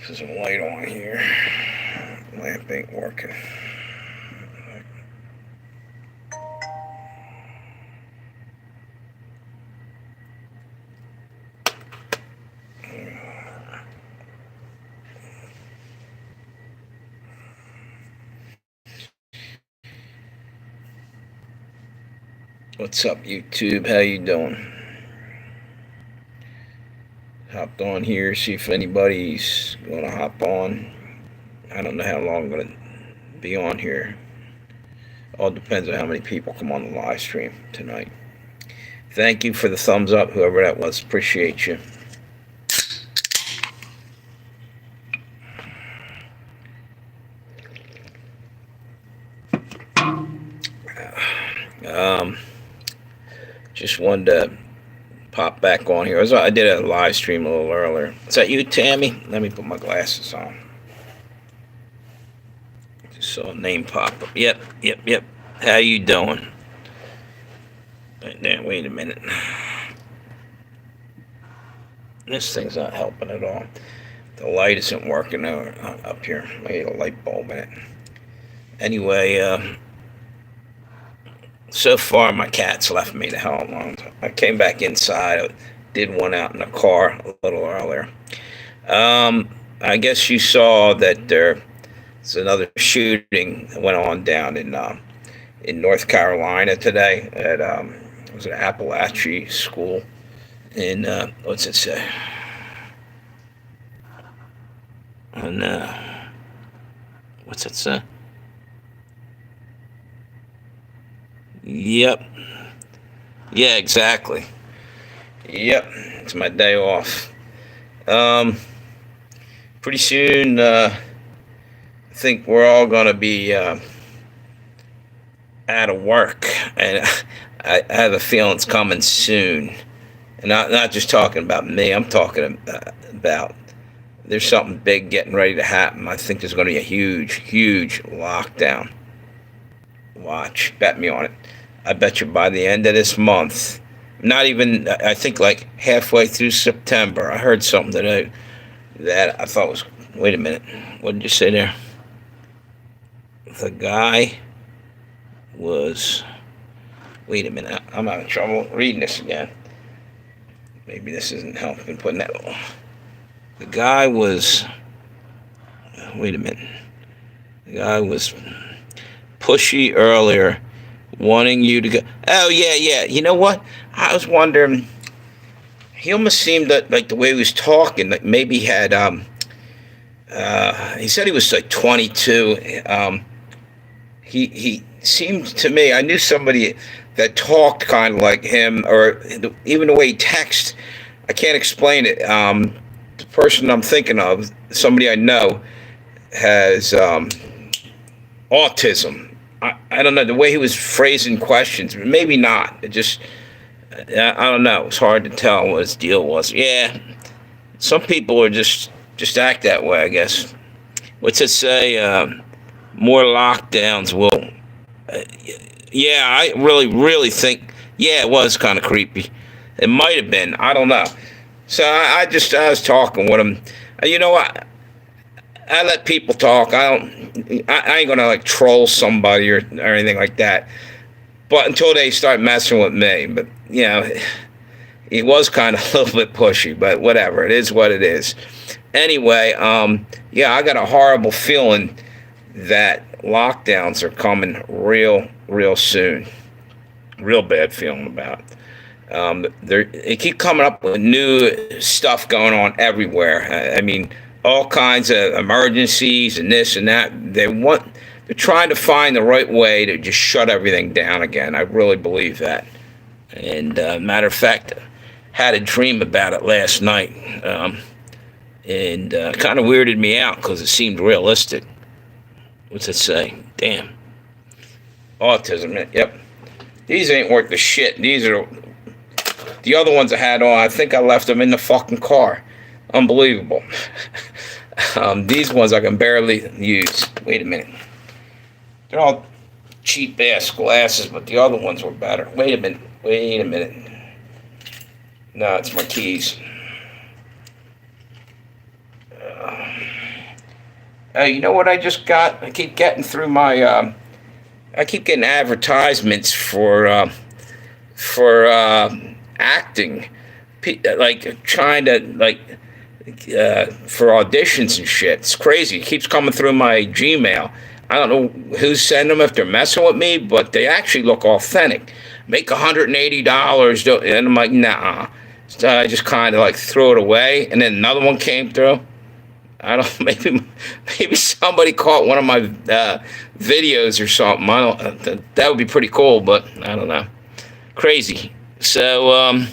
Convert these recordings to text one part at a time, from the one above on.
There's a light on here. Lamp ain't working. What's up, YouTube? How you doing? Hopped on here, see if anybody's gonna hop on. I don't know how long I'm gonna be on here. All depends on how many people come on the live stream tonight. Thank you for the thumbs up, whoever that was. Appreciate you. Just wanted to pop back on here. I did a live stream a little earlier. Is that you, Tammy? Let me put my glasses on. Just saw a name pop up. Yep. How you doing? Wait a minute. This thing's not helping at all. The light isn't working up here. I need a light bulb in it. Anyway, so far my cat's left me the hell alone. I came back inside. I did one out in the car a little earlier. I guess you saw that there's another shooting that went on down in North Carolina today at it was an Appalachia school in what's it say? And what's it say? Yep. Yeah, exactly. Yep. It's my day off. Pretty soon, I think we're all gonna be out of work, and I have a feeling it's coming soon. And not just talking about me. I'm talking about there's something big getting ready to happen. I think there's going to be a huge lockdown. Watch, bet me on it. I bet you by the end of this month, not even, I think like halfway through September, I heard something that I thought was, wait a minute, what did you say there? The guy was, wait a minute, I'm having trouble reading this again. Maybe this isn't helping putting that on. The guy was, wait a minute, the guy was pushy earlier, wanting you to go. Oh, yeah. You know what? I was wondering, he almost seemed like the way he was talking, like maybe he had, he said he was like 22. He seemed to me, I knew somebody that talked kind of like him, or even the way he texted. I can't explain it. The person I'm thinking of, somebody I know, has autism. I don't know, the way he was phrasing questions, maybe not. It just, I don't know. It's hard to tell what his deal was. Yeah, some people are just act that way, I guess. What's it say? More lockdowns will. Yeah, I really think. Yeah, it was kind of creepy. It might have been. I don't know. So I was talking with him. You know what? I let people talk. I ain't gonna like troll somebody or anything like that. But until they start messing with me, but you know, he was kind of a little bit pushy. But whatever, it is what it is. Anyway, yeah, I got a horrible feeling that lockdowns are coming real soon. Real bad feeling about it. They keep coming up with new stuff going on everywhere. I mean, all kinds of emergencies and this and that. They're trying to find the right way to just shut everything down again. I really believe that. And matter of fact, had a dream about it last night, and kind of weirded me out because it seemed realistic. What's it say? Damn. Autism. Yep. These ain't worth the shit. These are the other ones I had on. I think I left them in the fucking car. Unbelievable. These ones I can barely use. Wait a minute. They're all cheap ass glasses, but the other ones were better. Wait a minute. No, it's my keys. You know what I just got? I keep getting through my. I keep getting advertisements for acting, like trying to for auditions and shit. It's crazy. It keeps coming through my Gmail. I don't know who's sending them, if they're messing with me, but they actually look authentic. Make $180, and I'm like, nah. So I just kind of like threw it away, and then another one came through. I don't. Maybe somebody caught one of my videos or something. I don't. That would be pretty cool, but I don't know. Crazy. So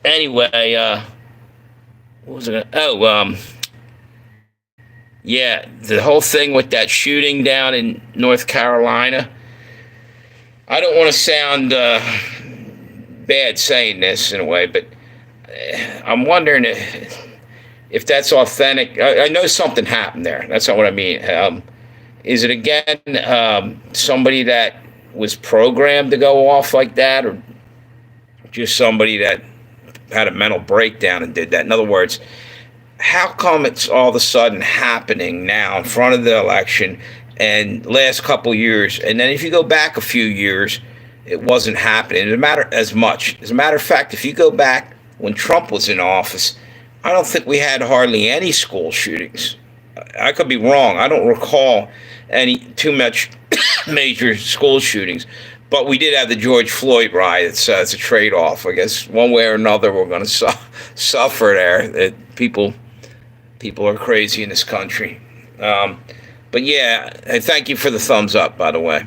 anyway, what was it? Yeah, the whole thing with that shooting down in North Carolina. I don't want to sound bad saying this in a way, but I'm wondering if that's authentic. I know something happened there. That's not what I mean. Is it again somebody that was programmed to go off like that, or just somebody that had a mental breakdown and did that? In other words, how come it's all of a sudden happening now in front of the election and last couple years, and then if you go back a few years, it wasn't happening. It doesn't matter as much. As a matter of fact, if you go back when Trump was in office, I don't think we had hardly any school shootings. I could be wrong. I don't recall any too much major school shootings, but we did have the George Floyd riots. It's a trade-off, I guess. One way or another, we're going to suffer there. People are crazy in this country. But yeah, and thank you for the thumbs up, by the way.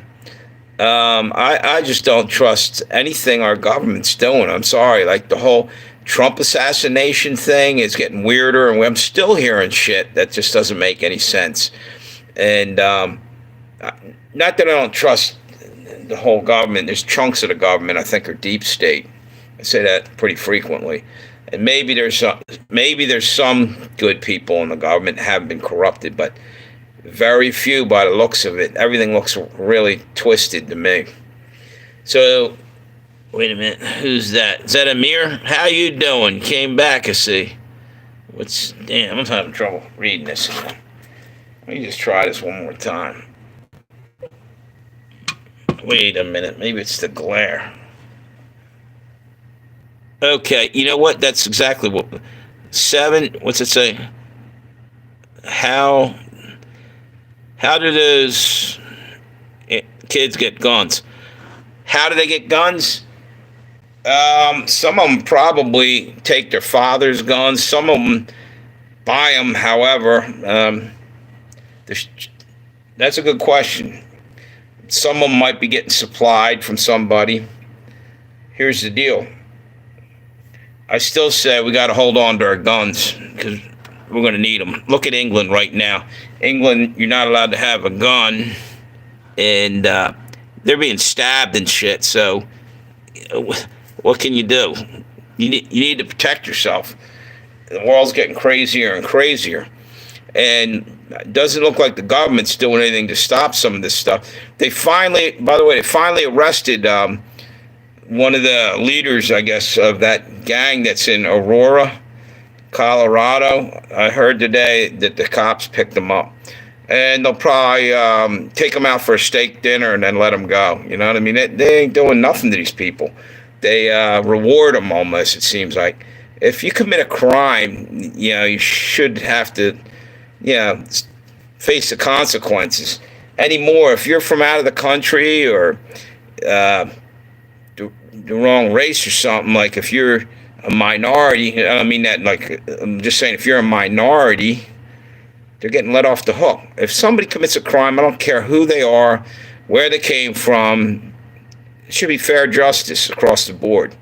I just don't trust anything our government's doing. I'm sorry. Like the whole Trump assassination thing is getting weirder, and I'm still hearing shit that just doesn't make any sense. And not that I don't trust the whole government. There's chunks of the government I think are deep state. I say that pretty frequently. And maybe there's some good people in the government that haven't been corrupted, but very few by the looks of it. Everything looks really twisted to me. So, wait a minute. Who's that? Is that Amir? How you doing? Came back, I see. Damn, I'm having trouble reading this again. Let me just try this one more time. Wait a minute. Maybe it's the glare. Okay, you know what? That's exactly what. 7, what's it say? How do those kids get guns? How do they get guns? Some of them probably take their father's guns. Some of them buy them. However, that's a good question. Some of them might be getting supplied from somebody. Here's the deal. I still say we got to hold on to our guns because we're going to need them. Look at England right now. England, you're not allowed to have a gun, and they're being stabbed and shit. So, what can you do? You need to protect yourself. The world's getting crazier and crazier, and it doesn't look like the government's doing anything to stop some of this stuff. They finally arrested one of the leaders, I guess, of that gang that's in Aurora, Colorado. I heard today that the cops picked them up, and they'll probably take them out for a steak dinner and then let them go. You know what I mean? They ain't doing nothing to these people. They reward them almost, it seems like. If you commit a crime, you should have to, face the consequences. Anymore, if you're from out of the country or the wrong race or something, like if you're a minority, I don't mean that like, I'm just saying if you're a minority, they're getting let off the hook. If somebody commits a crime, I don't care who they are, where they came from, it should be fair justice across the board,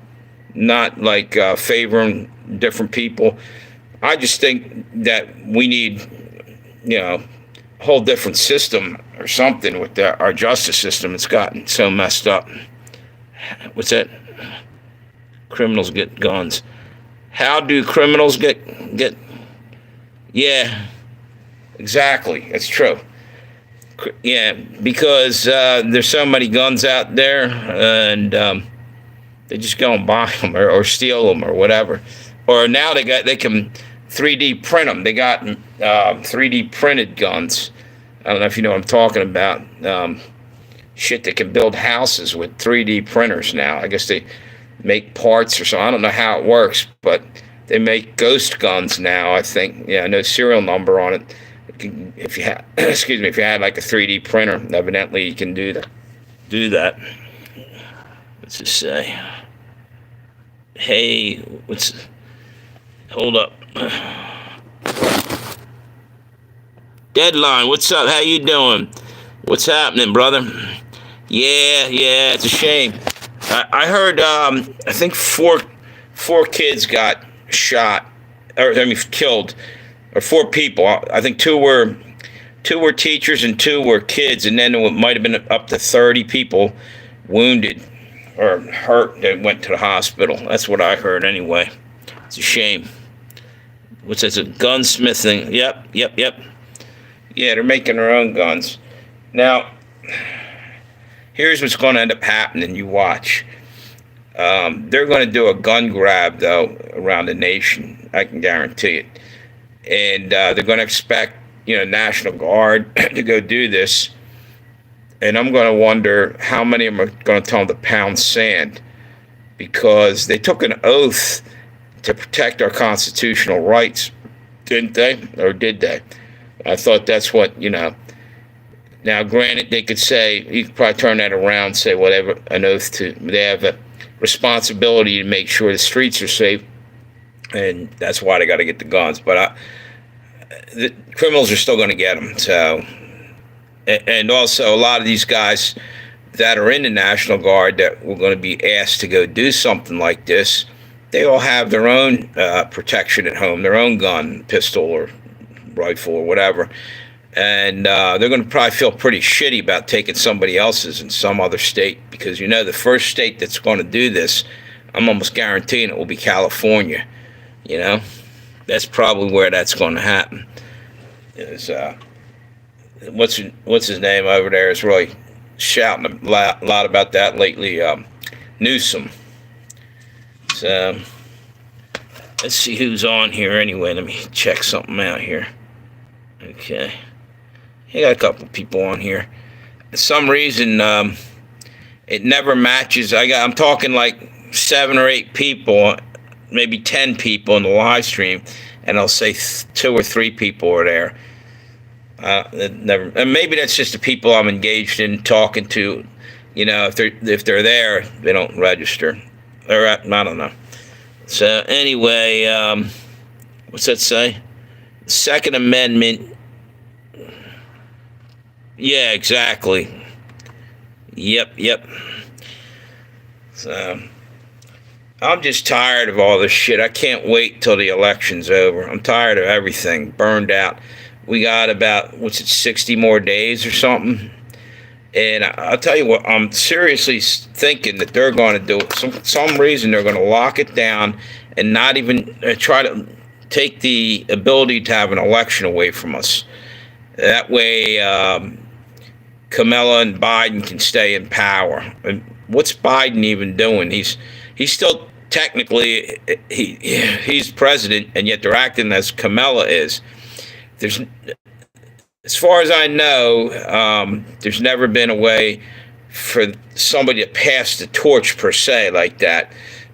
not like favoring different people. I just think that we need, a whole different system or something with our justice system. It's gotten so messed up. What's that? Criminals get guns. How do criminals get? Yeah, exactly. That's true. Yeah, because there's so many guns out there, and they just go and buy them or steal them or whatever. Or now they can 3D print them. They got 3D printed guns. I don't know if you know what I'm talking about. Shit that can build houses with 3D printers now. I guess they make parts or something. I don't know how it works, but they make ghost guns now. I think. Yeah, no serial number on it. If you had, excuse me, if you had like a 3D printer, evidently you can do that. Do that. What's it say? Hey, hold up. Deadline, what's up? How you doing? What's happening, brother? Yeah, it's a shame. I heard, I think four kids got shot, or I mean killed, or four people. I think two were teachers and two were kids, and then it might have been up to 30 people wounded or hurt that went to the hospital. That's what I heard anyway. It's a shame. What's that? A gunsmith thing? Yep. Yeah, they're making their own guns. Now, here's what's going to end up happening. You watch. They're going to do a gun grab, though, around the nation. I can guarantee it. And they're going to expect, National Guard to go do this. And I'm going to wonder how many of them are going to tell them to pound sand, because they took an oath to protect our constitutional rights, didn't they? Or did they? I thought that's what, Now, granted, they could say, you could probably turn that around and say whatever, an oath to, they have a responsibility to make sure the streets are safe, and that's why they got to get the guns. But the criminals are still going to get them, so... And also, a lot of these guys that are in the National Guard that were going to be asked to go do something like this, they all have their own protection at home, their own gun, pistol or rifle or whatever. And they're going to probably feel pretty shitty about taking somebody else's in some other state, because, the first state that's going to do this, I'm almost guaranteeing it will be California. That's probably where that's going to happen. What's his name over there is really shouting a lot about that lately. Newsom. So let's see who's on here anyway. Let me check something out here. Okay, I got a couple people on here. For some reason, it never matches. I'm talking like 7 or 8 people, maybe 10 people in the live stream, and I'll say 2 or 3 people are there. And maybe that's just the people I'm engaged in talking to. If they're there, they don't register, or I don't know. So anyway, what's that say? Second Amendment. Yeah, exactly. Yep. So I'm just tired of all this shit. I can't wait till the election's over. I'm tired of everything. Burned out. We got about, 60 more days or something. And I'll tell you what, I'm seriously thinking that they're going to do it. Some reason they're going to lock it down and not even try to take the ability to have an election away from us. That way, Kamala and Biden can stay in power. And what's Biden even doing? He's still technically, he's president, and yet they're acting as Kamala is. As far as I know, there's never been a way for somebody to pass the torch per se like that.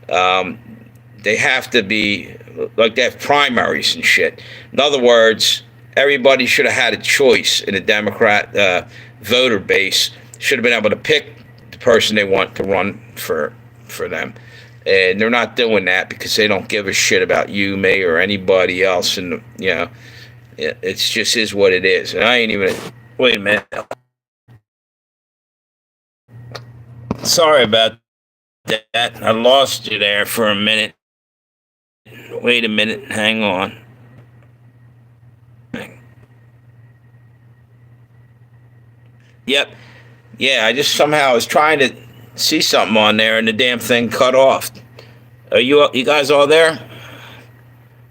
They have to be, like they have primaries and shit. In other words, everybody should have had a choice in the Democrat voter base. Should have been able to pick the person they want to run for them. And they're not doing that because they don't give a shit about you, me, or anybody else. And, it's just is what it is. And I ain't even... Wait a minute. Sorry about that. I lost you there for a minute. Wait a minute. Hang on. Yep. Yeah, I just somehow was trying to see something on there and the damn thing cut off. Are you guys all there?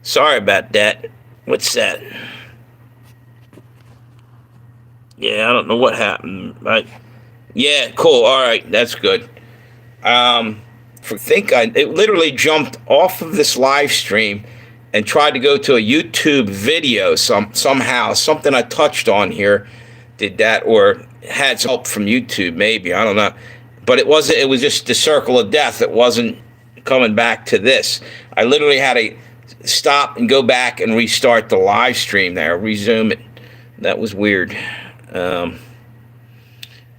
Sorry about that. What's that? Yeah, I don't know what happened. Yeah, cool. All right, that's good. It literally jumped off of this live stream and tried to go to a YouTube video somehow. Something I touched on here did that, or had some help from YouTube, maybe, I don't know. But it wasn't. It was just the circle of death. It wasn't coming back to this. I literally had to stop and go back and restart the live stream there, resume it. That was weird.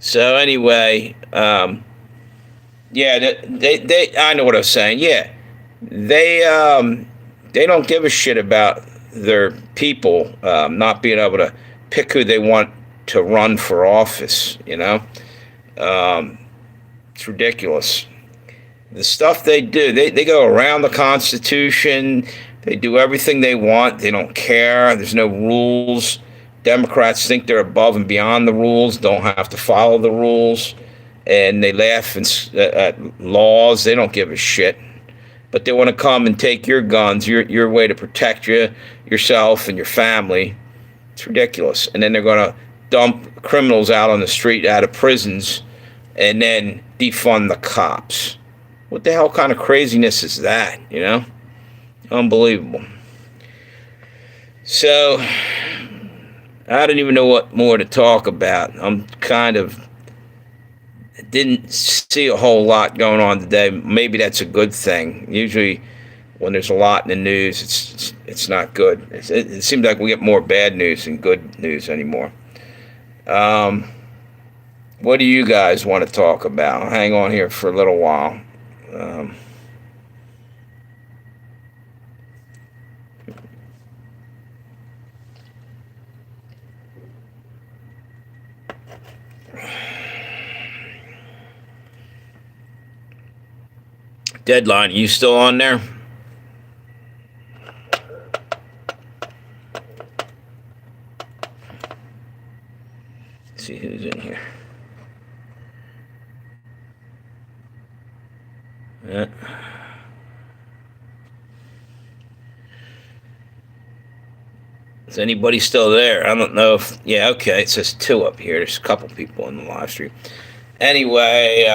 So anyway, yeah, they I know what I was saying. Yeah, they don't give a shit about their people not being able to pick who they want to run for office. You know, it's ridiculous. The stuff they do, they go around the Constitution. They do everything they want. They don't care. There's no rules. Democrats think they're above and beyond the rules, don't have to follow the rules, and they laugh at laws. They don't give a shit. But they want to come and take your guns, your way to protect yourself and your family. It's ridiculous. And then they're going to dump criminals out on the street, out of prisons, and then defund the cops. What the hell kind of craziness is that, you know? Unbelievable. So, I don't even know what more to talk about. Didn't see a whole lot going on today. Maybe that's a good thing. Usually when there's a lot in the news, it's not good. It seems like we get more bad news than good news anymore. What do you guys want to talk about? I'll hang on here for a little while. Deadline, you still on there? Let's see who's in here. Is anybody still there? I don't know if... Yeah, okay, it says 2 up here. There's a couple people in the live stream. Anyway,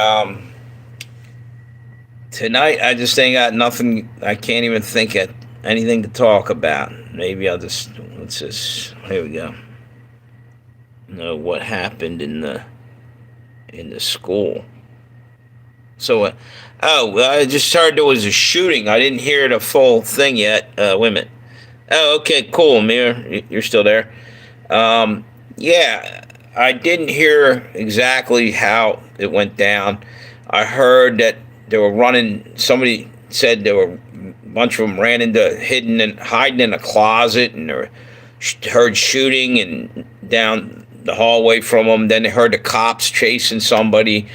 tonight I just ain't got nothing. I can't even think of anything to talk about. Maybe I'll just... Let's just... Here we go. Know what happened in the school. So, I just heard there was a shooting. I didn't hear the full thing yet. Wait a minute. Oh, okay, cool, Amir. You're still there. Yeah, I didn't hear exactly how it went down. I heard that they were running. Somebody said there were a bunch of them hiding in a closet, and they were heard shooting and down the hallway from them. Then they heard the cops chasing somebody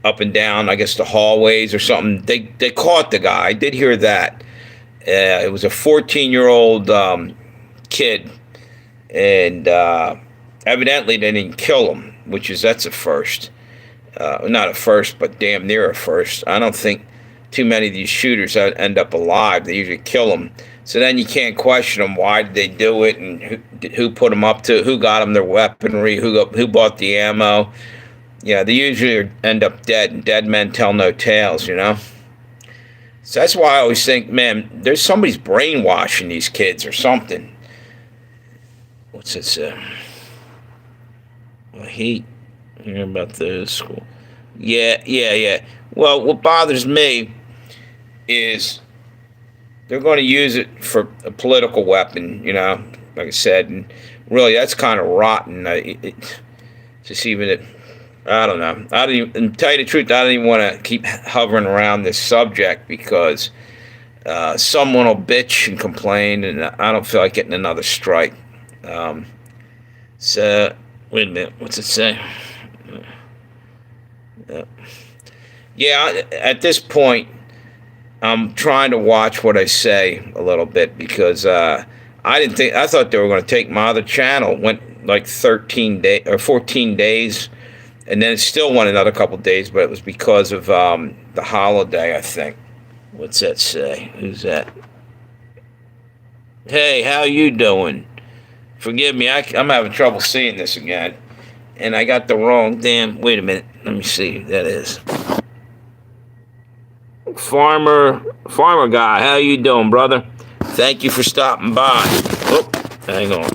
up and down, I guess, the hallways or something. They caught the guy. I did hear that. It was a 14-year-old kid, and evidently they didn't kill him, that's a first. Not a first, but damn near a first. I don't think too many of these shooters end up alive. They usually kill them. So then you can't question them. Why did they do it, and who put them up to? Who got them their weaponry? Who bought the ammo? Yeah, they usually end up dead, and dead men tell no tales, you know? So that's why I always think, man, there's somebody's brainwashing these kids or something. What's this? Heat. Hear about the school. Yeah. Well, what bothers me is they're going to use it for a political weapon, you know, like I said. And really, that's kind of rotten. Just even it. I don't know. And tell you the truth, I don't even want to keep hovering around this subject because someone will bitch and complain, and I don't feel like getting another strike. So, wait a minute. What's it say? Yeah, at this point, I'm trying to watch what I say a little bit because I thought they were going to take my other channel. It went like 13 days or 14 days. And then it still went another couple days, but it was because of the holiday, I think. What's that say? Who's that? Hey, how you doing? Forgive me, I'm having trouble seeing this again. And I got the wrong damn... Wait a minute. Let me see who that is. Farmer guy, how you doing, brother? Thank you for stopping by. Oh, hang on.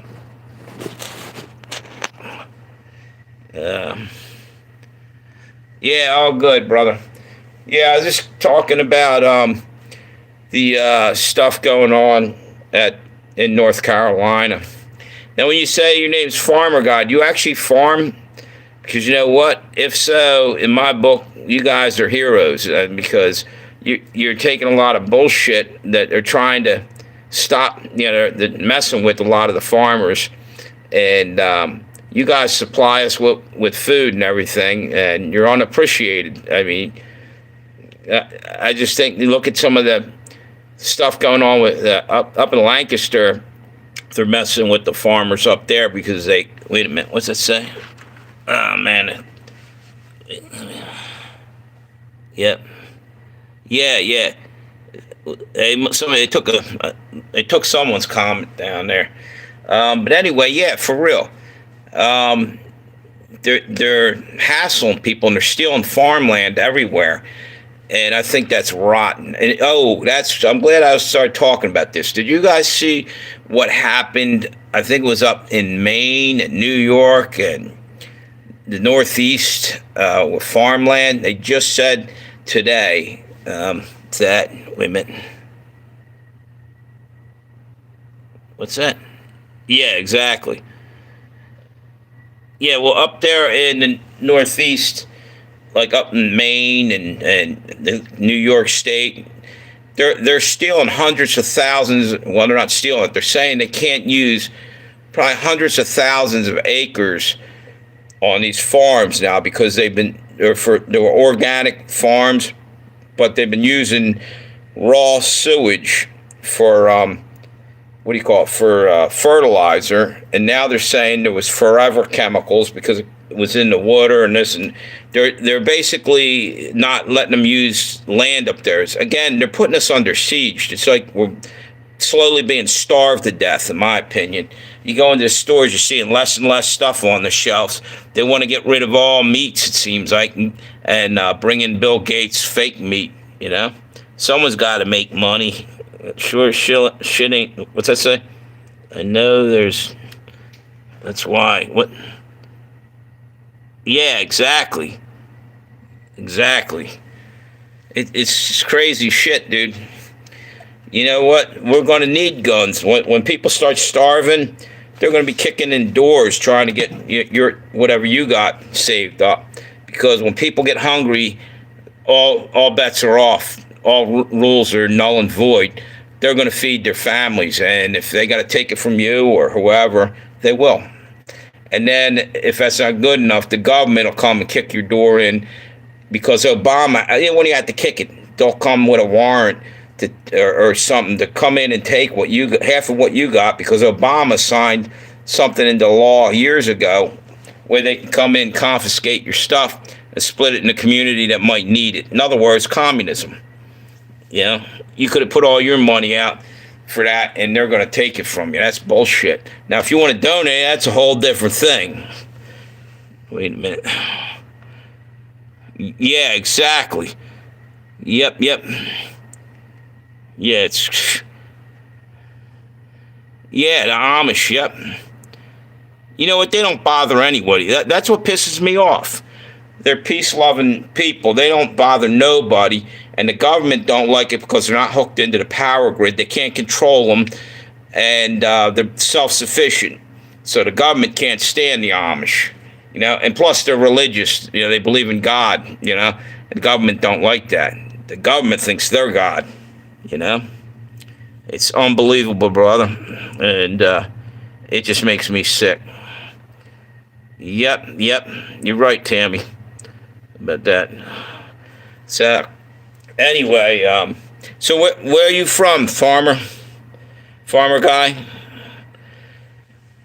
Yeah, all good, brother. Yeah, I was just talking about the stuff going on in North Carolina. Now, when you say your name's Farmer Guy, do you actually farm? Because you know what? If so, in my book, you guys are heroes because you're taking a lot of bullshit that they're trying to stop. They're messing with a lot of the farmers, and you guys supply us with food and everything, and you're unappreciated. I mean, I just think you look at some of the stuff going on with up in Lancaster. They're messing with the farmers up there because they. Wait a minute, what's that say? Oh man. Yep. Yeah. They took someone's comment down there. But anyway, yeah, for real. They're hassling people and they're stealing farmland everywhere. And I think that's rotten. And I'm glad I started talking about this. Did you guys see what happened? I think it was up in Maine and New York and the Northeast with farmland. They just said today that, wait a minute. What's that? Yeah, exactly. Yeah, well, up there in the Northeast, like up in Maine and the New York State, they're stealing hundreds of thousands. Well, they're not stealing it. They're saying they can't use probably hundreds of thousands of acres on these farms now because they were organic farms, but they've been using raw sewage for what do you call it, for fertilizer, and now they're saying there was forever chemicals because it was in the water and this, and they're basically not letting them use land up there. Again, they're putting us under siege. It's like we're slowly being starved to death, in my opinion. You go into the stores, you're seeing less and less stuff on the shelves. They want to get rid of all meats, it seems like, and bring in Bill Gates' fake meat, Someone's got to make money. Sure, shit ain't. What's that say? I know that's why. What? Yeah, exactly. It's just crazy shit, dude. You know what? We're going to need guns. When people start starving, they're going to be kicking in doors trying to get your whatever you got saved up. Because when people get hungry, all bets are off. All rules are null and void. They're going to feed their families, and if they got to take it from you or whoever, they will. And then if that's not good enough, the government will come and kick your door in because Obama, when you have to kick it, they'll come with a warrant or something to come in and take half of what you got because Obama signed something into law years ago where they can come in, confiscate your stuff, and split it in the community that might need it. In other words, communism. You could have put all your money out for that, and they're going to take it from you. That's bullshit. Now, if you want to donate, that's a whole different thing. Wait a minute. Yeah, exactly. Yep. Yeah, the Amish, yep. You know what? They don't bother anybody. That's what pisses me off. They're peace-loving people. They don't bother nobody. And the government don't like it because they're not hooked into the power grid. They can't control them. And they're self-sufficient. So the government can't stand the Amish. And plus they're religious. They believe in God, And the government don't like that. The government thinks they're God, It's unbelievable, brother. And it just makes me sick. Yep. You're right, Tammy. About that. So, anyway, so where are you from, farmer? Farmer guy?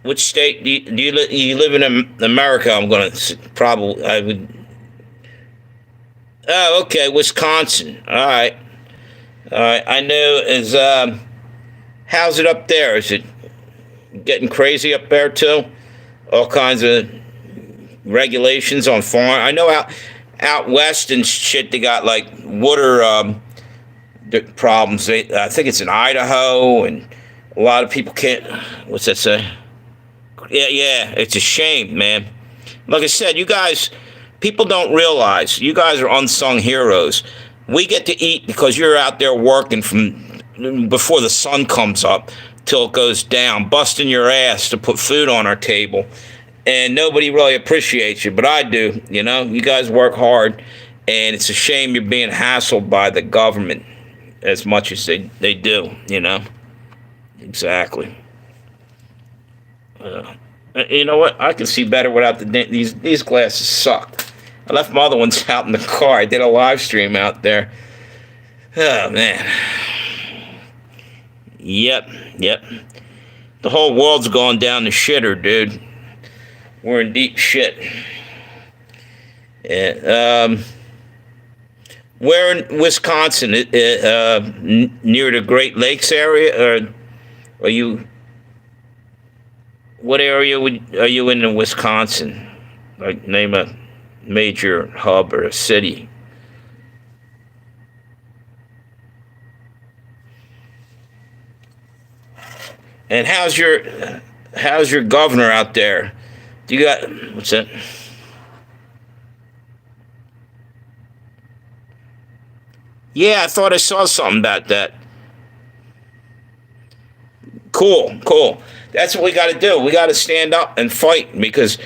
Which state do you live in America? I'm going to probably, I would. Oh, okay, Wisconsin. All right. I know how's it up there? Is it getting crazy up there too? All kinds of regulations on farm. I know out west and shit, they got like water problems. I think it's in Idaho, and a lot of people can't. What's that say? Yeah, yeah. It's a shame, man. Like I said, you guys, people don't realize you guys are unsung heroes. We get to eat because you're out there working from before the sun comes up till it goes down, busting your ass to put food on our table. And nobody really appreciates you, but I do. You know, you guys work hard, and it's a shame you're being hassled by the government as much as they do, you know? Exactly. You know what? I can see better without these glasses suck. I left my other ones out in the car. I did a live stream out there. Oh, man. Yep, yep. The whole world's going down the shitter, dude. We're in deep shit. Yeah, where in Wisconsin? Near the Great Lakes area? Or are you... What area are you in Wisconsin? Like, name a major hub or a city. And how's your governor out there? Do you got what's that? Yeah, I thought I saw something about that. Cool, cool. That's what we got to do. We got to stand up and fight because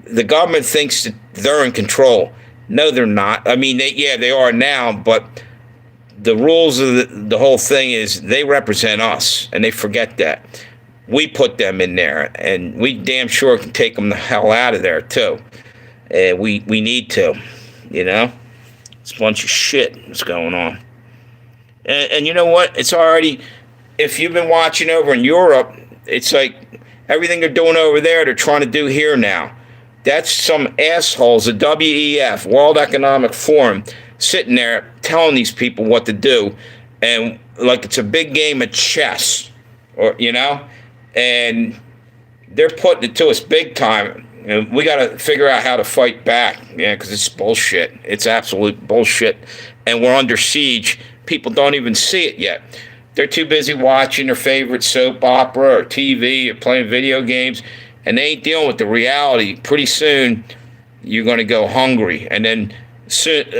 the government thinks that they're in control. No, they're not. I mean, they are now, but the rules of the whole thing is they represent us, and they forget that. We put them in there, and we damn sure can take them the hell out of there, too. We need to, you know? It's a bunch of shit that's going on. And you know what? It's already, if you've been watching over in Europe, it's like everything they're doing over there, they're trying to do here now. That's some assholes, the WEF, World Economic Forum, sitting there telling these people what to do. And like it's a big game of chess, or you know? And they're putting it to us big time. And we got to figure out how to fight back, yeah, because it's bullshit. It's absolute bullshit. And we're under siege. People don't even see it yet. They're too busy watching their favorite soap opera or TV or playing video games, and they ain't dealing with the reality. Pretty soon, you're going to go hungry. And then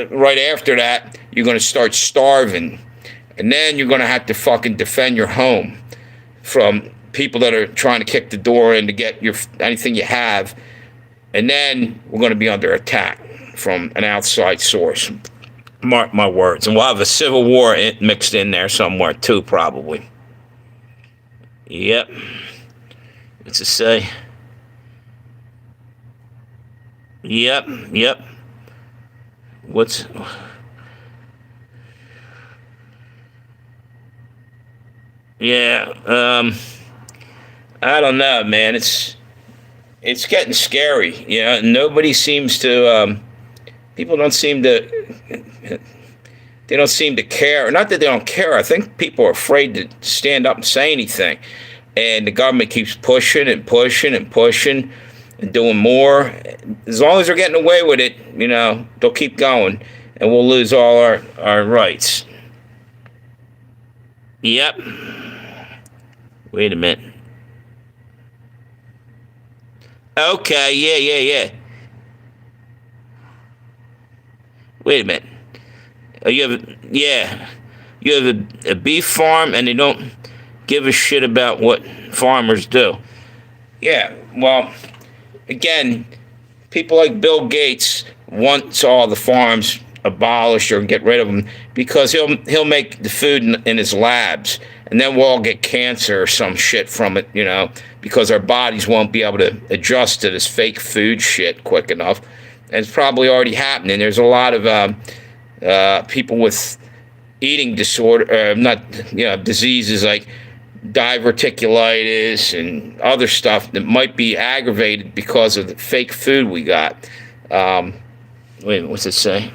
right after that, you're going to start starving. And then you're going to have to fucking defend your home from people that are trying to kick the door in to get anything you have. And then we're going to be under attack from an outside source. Mark my words. And we'll have a civil war mixed in there somewhere too, probably. Yep. What's it say? Yep, yep. What's... Yeah, I don't know, man. It's getting scary. You know, nobody seems to. People don't seem to. They don't seem to care. Not that they don't care. I think people are afraid to stand up and say anything, and the government keeps pushing and pushing and pushing and doing more. As long as they're getting away with it, you know, they'll keep going, and we'll lose all our rights. Yep. Wait a minute. Okay, yeah. Wait a minute. You have a beef farm, and they don't give a shit about what farmers do. Yeah, well, again, people like Bill Gates wants all the farms abolished or get rid of them because he'll make the food in his labs, and then we'll all get cancer or some shit from it, you know, because our bodies won't be able to adjust to this fake food shit quick enough. And it's probably already happening. There's a lot of people with eating disorder, diseases like diverticulitis and other stuff that might be aggravated because of the fake food we got. Wait a minute, what's it say?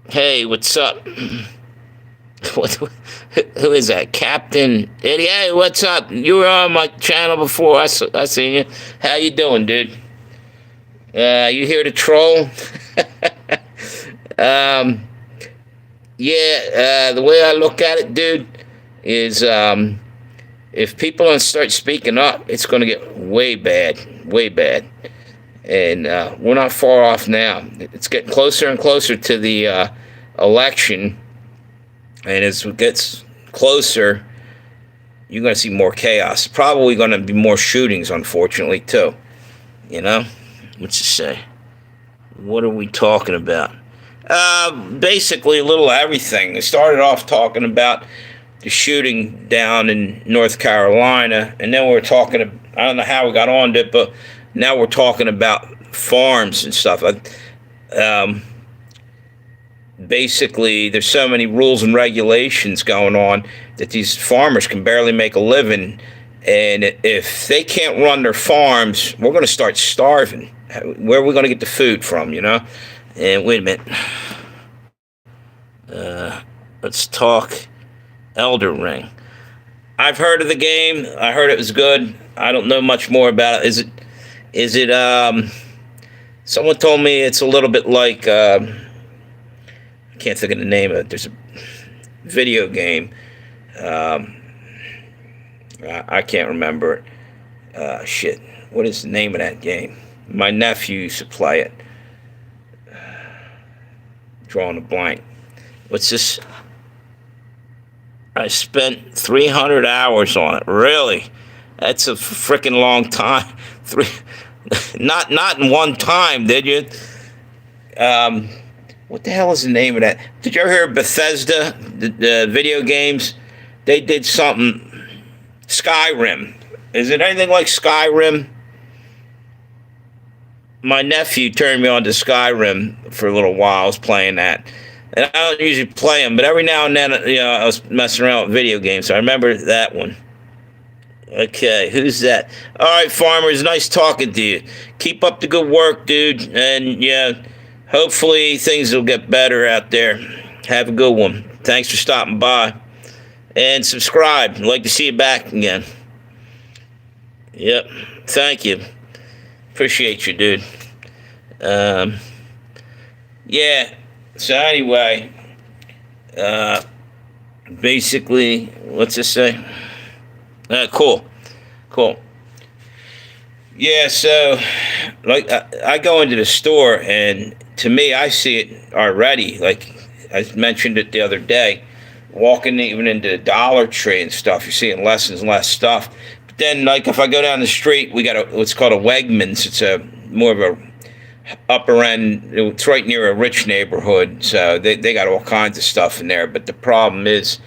Hey, what's up? Who is that? Captain Eddie? Hey, what's up? You were on my channel before. I seen you. How you doing, dude? You here to troll? Yeah, the way I look at it, dude, is if people don't start speaking up, it's going to get way bad. And we're not far off now. It's getting closer and closer to the election, and as it gets closer, you're going to see more chaos. Probably going to be more shootings, unfortunately, too. You know? What's it say? What are we talking about? Basically, a little everything. We started off talking about the shooting down in North Carolina, and then we were talking. I don't know how we got on to it, but now we're talking about farms and stuff. Basically, there's so many rules and regulations going on that these farmers can barely make a living, and if they can't run their farms, we're going to start starving. Where are we going to get the food from? You know? And wait a minute. Let's talk Elder Ring. I've heard of the game. I heard it was good. I don't know much more about it. Is it someone told me it's a little bit like I can't think of the name of it. There's a video game. I can't remember it. Shit. What is the name of that game? My nephew used to play it. Drawing a blank. What's this? I spent 300 hours on it. Really? That's a freaking long time. Not in one time, did you? What the hell is the name of that? Did you ever hear of Bethesda, the video games? They did something. Skyrim. Is it anything like Skyrim? My nephew turned me on to Skyrim for a little while. I was playing that. And I don't usually play them, but every now and then, I was messing around with video games. So I remember that one. Okay, who's that? All right, farmers, nice talking to you. Keep up the good work, dude. And, hopefully things will get better out there. Have a good one. Thanks for stopping by. And subscribe. I'd like to see you back again. Yep, thank you. Appreciate you, dude. Yeah. So anyway, basically, what's this say? Cool. Yeah. So, like, I go into the store, and to me, I see it already. Like I mentioned it the other day, walking even into the Dollar Tree and stuff. You're seeing less and less stuff. Then, like, if I go down the street, we got what's called a Wegmans. It's a more of a upper end. It's right near a rich neighborhood, so they got all kinds of stuff in there. But the problem is,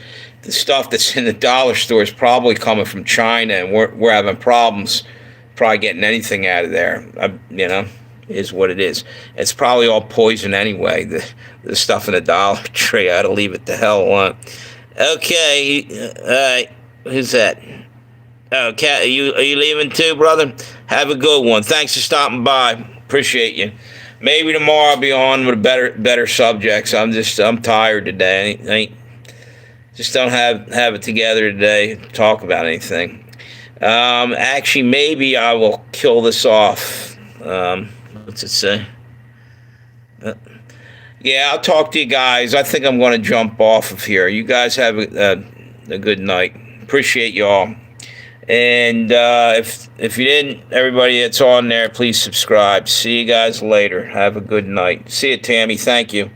the stuff that's in the dollar store is probably coming from China, and we're having problems probably getting anything out of there. Is what it is. It's probably all poison anyway. The stuff in the Dollar Tree. I ought to leave it the hell alone. Okay, who's that? Okay, are you leaving too, brother? Have a good one. Thanks for stopping by. Appreciate you. Maybe tomorrow I'll be on with better subjects. I'm tired today. I just don't have it together today to talk about anything. Actually, maybe I will kill this off. What's it say? Yeah, I'll talk to you guys. I think I'm going to jump off of here. You guys have a good night. Appreciate you all. And if you didn't, everybody that's on there, please subscribe. See you guys later. Have a good night. See you, Tammy. Thank you.